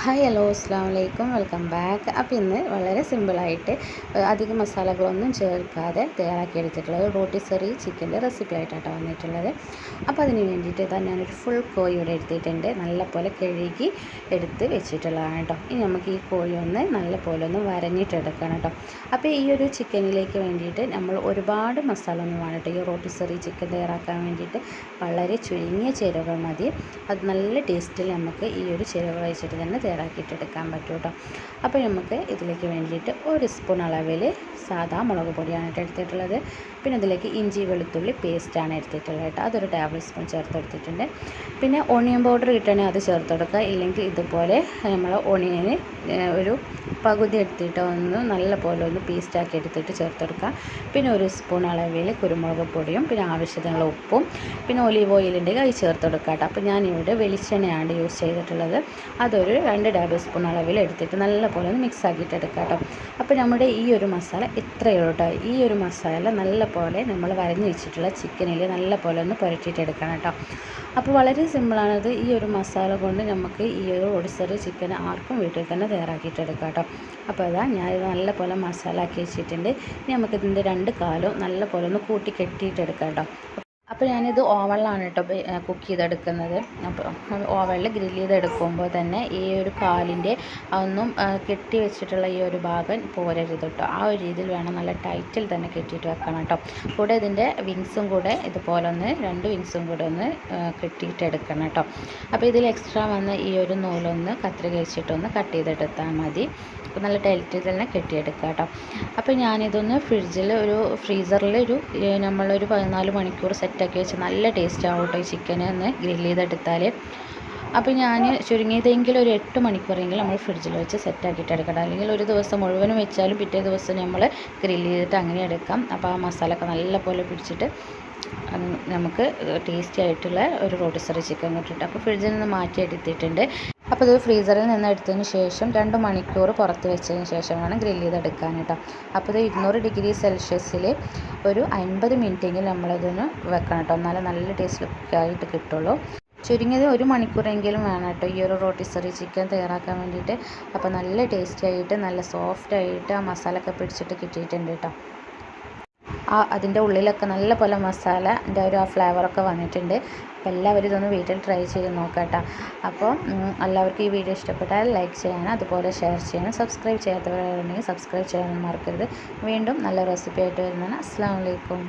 Hi hello അസ്സാം വലൈക്കും welcome back. അപ്പോൾ ഇന്ന് വളരെ സിമ്പിളായിട്ട് അധികം മസാലകളൊന്നും ചേർക്കാതെ തയ്യാറാക്കിയെടുത്തിട്ടുള്ളത് റോട്ടിസറി ചിക്കൻ്റെ റെസിപ്പി ആയിട്ടാണ് വന്നിട്ടുള്ളത്. അപ്പോൾ അതിന് വേണ്ടിയിട്ട് ഇതാ ഞാനൊരു ഫുൾ കോഴി ഇവിടെ എടുത്തിട്ടുണ്ട്. നല്ലപോലെ കഴുകി എടുത്ത് വെച്ചിട്ടുള്ളതാണ് കേട്ടോ. ഇനി നമുക്ക് ഈ കോഴി നല്ലപോലെ വരഞ്ഞിട്ടെടുക്കണം കേട്ടോ. അപ്പോൾ ഈ ഒരു ചിക്കനിലേക്ക് വേണ്ടിയിട്ട് നമ്മൾ ഒരുപാട് മസാല ഒന്നും വേണം കേട്ടോ. ഈ റോട്ടിസറി ചിക്കൻ തയ്യാറാക്കാൻ വേണ്ടിയിട്ട് വളരെ ചുരുങ്ങിയ ചേരുവകൾ മതി. അത് നല്ല ടേസ്റ്റിൽ നമുക്ക് ഈ ഒരു ചേരുവകൾ വെച്ചിട്ട് തന്നെ തയ്യാറാക്കിയിട്ടെടുക്കാൻ പറ്റും കേട്ടോ. അപ്പോൾ നമുക്ക് ഇതിലേക്ക് വേണ്ടിയിട്ട് 1 സ്പൂൺ അളവിൽ സാദാ മുളക് പൊടിയാണ് എടുത്തിട്ടുള്ളത്. പിന്നെ ഇതിലേക്ക് ഇഞ്ചി വെളുത്തുള്ളി പേസ്റ്റാണ് എടുത്തിട്ടുള്ളത് കേട്ടോ. അതൊരു ടേബിൾ സ്പൂൺ ചേർത്തെടുത്തിട്ടുണ്ട്. പിന്നെ ഓണിയൻ പൗഡർ കിട്ടണമെങ്കിൽ അത് ചേർത്തെടുക്കുക. ഇല്ലെങ്കിൽ ഇതുപോലെ നമ്മൾ ഓണിയന് ഒരു പകുതി എടുത്തിട്ട് നല്ലപോലെ പേസ്റ്റാക്കി എടുത്തിട്ട് ചേർത്തെടുക്കുക. പിന്നെ 1 സ്പൂൺ അളവിൽ കുരുമുളക് പൊടിയും പിന്നെ ആവശ്യത്തിനുള്ള ഉപ്പും പിന്നെ ഒലീവ് ഓയിലിൻ്റെ അത് ചേർത്തെടുക്കുക കേട്ടോ. അപ്പോൾ ഞാനിവിടെ വെളിച്ചെണ്ണയാണ് യൂസ് ചെയ്തിട്ടുള്ളത്. അതൊരു 2 ടേബിൾ സ്പൂൺ അളവിൽ എടുത്തിട്ട് നല്ലപോലെ മിക്സ് ആക്കിയിട്ട് എടുക്കുക കേട്ടോ. അപ്പോൾ നമ്മുടെ ഈ ഒരു മസാല ഇത്രയേ ഉള്ളൂ കേട്ടോ. ഈ ഒരു മസാല നല്ലപോലെ നമ്മൾ വരഞ്ഞ് വെച്ചിട്ടുള്ള ചിക്കനിൽ നല്ലപോലെ പുരട്ടിയിട്ടെടുക്കണം കേട്ടോ. അപ്പോൾ വളരെ സിമ്പിളാണത്. ഈ ഒരു മസാല കൊണ്ട് നമുക്ക് ഈ ഒരു റോട്ടിസറി ചിക്കൻ ആർക്കും വീട്ടിൽ തന്നെ തയ്യാറാക്കിയിട്ടെടുക്കാം കേട്ടോ. അപ്പോൾ അതാ ഞാനിത് നല്ലപോലെ മസാല ആക്കി വെച്ചിട്ടുണ്ട്. ഇനി നമുക്കിതിൻ്റെ 2 കാലും നല്ലപോലെ കൂട്ടി കെട്ടിയിട്ടെടുക്കാം കേട്ടോ. അപ്പോൾ ഞാനിത് ഓവനിലാണ് കേട്ടോ കുക്ക് ചെയ്തെടുക്കുന്നത്. അപ്പോൾ ഓവനിൽ ഗ്രില്ല് ചെയ്തെടുക്കുമ്പോൾ തന്നെ ഈ ഒരു കാലിൻ്റെ ഒന്നും കെട്ടി വെച്ചിട്ടുള്ള ഈ ഒരു ഭാഗം പോരരുത് കേട്ടോ. ആ ഒരു രീതിയിൽ വേണം നല്ല ടൈറ്റിൽ തന്നെ കെട്ടിയിട്ട് വെക്കണം കേട്ടോ. കൂടെ ഇതിൻ്റെ വിങ്സും കൂടെ ഇതുപോലെ 2 വിങ്സും കൂടെ കെട്ടിയിട്ട് എടുക്കണം കേട്ടോ. അപ്പോൾ ഇതിൽ എക്സ്ട്രാ വന്ന ഈ ഒരു നൂലൊന്ന് കത്രിക വെച്ചിട്ടൊന്ന് കട്ട് ചെയ്തെടുത്താൽ മതി. അപ്പോൾ നല്ല ടൈറ്റിൽ തന്നെ കെട്ടിയെടുക്കുക കേട്ടോ. അപ്പോൾ ഞാനിതൊന്ന് ഫ്രീസറിൽ നമ്മളൊരു 14 മണിക്കൂർ സെറ്റാക്കി വെച്ച് നല്ല ടേസ്റ്റ് ആവും കേട്ടോ ഈ ചിക്കനെ ഗ്രില്ല് ചെയ്തെടുത്താൽ. അപ്പോൾ ഞാൻ ചുരുങ്ങിയതെങ്കിലും ഒരു 8 മണിക്കൂറെങ്കിലും നമ്മൾ ഫ്രിഡ്ജിൽ വെച്ച് സെറ്റാക്കിയിട്ട് എടുക്കണം. അല്ലെങ്കിൽ ഒരു ദിവസം മുഴുവനും വെച്ചാലും പിറ്റേ ദിവസം നമ്മൾ ഗ്രില്ല് ചെയ്തിട്ട് അങ്ങനെ എടുക്കാം. അപ്പോൾ ആ മസാലയൊക്കെ നല്ലപോലെ പിടിച്ചിട്ട് അത് നമുക്ക് ടേസ്റ്റി ആയിട്ടുള്ള ഒരു റോട്ടിസറി ചിക്കൻ കിട്ടിയിട്ട് അപ്പോൾ ഫ്രിഡ്ജിൽ നിന്ന് മാറ്റി എടുത്തിട്ടുണ്ട്. അപ്പോൾ ഇത് ഫ്രീസറിൽ നിന്ന് എടുത്തതിന് ശേഷം 2 മണിക്കൂർ പുറത്ത് വെച്ചതിന് ശേഷമാണ് ഗ്രില്ല് ചെയ്തെടുക്കാൻ കേട്ടോ. അപ്പോൾ ഇത് 200 ഡിഗ്രി സെൽഷ്യസിൽ ഒരു 50 മിനിറ്റെങ്കിലും നമ്മളിതൊന്ന് വെക്കണം കേട്ടോ. എന്നാലും നല്ല ടേസ്റ്റിലൊക്കെ കിട്ടുള്ളൂ. ചുരുങ്ങിയത് 1 മണിക്കൂറെങ്കിലും വേണം കേട്ടോ ഈ ഒരു റോട്ടിസറി ചിക്കൻ തയ്യാറാക്കാൻ വേണ്ടിയിട്ട്. അപ്പോൾ നല്ല ടേസ്റ്റി ആയിട്ട് നല്ല സോഫ്റ്റായിട്ട് ആ മസാലയൊക്കെ പിടിച്ചിട്ട് കിട്ടിയിട്ടുണ്ട് കേട്ടോ. അതിൻ്റെ ഉള്ളിലൊക്കെ നല്ലപോലെ മസാലൻ്റെ ആ ഫ്ലേവറൊക്കെ വന്നിട്ടുണ്ട്. അപ്പോൾ എല്ലാവരും ഇതൊന്ന് വീട്ടിൽ ട്രൈ ചെയ്ത് നോക്കാം കേട്ടോ. അപ്പോൾ എല്ലാവർക്കും ഈ വീഡിയോ ഇഷ്ടപ്പെട്ടാൽ ലൈക്ക് ചെയ്യാനും അതുപോലെ ഷെയർ ചെയ്യാനും സബ്സ്ക്രൈബ് ചെയ്യാത്തവരുണ്ടെങ്കിൽ സബ്സ്ക്രൈബ് ചെയ്യാനും മറക്കരുത്. വീണ്ടും നല്ല റെസിപ്പി ആയിട്ട് വരുന്നതാണ്. അസ്സലാമു അലൈക്കും.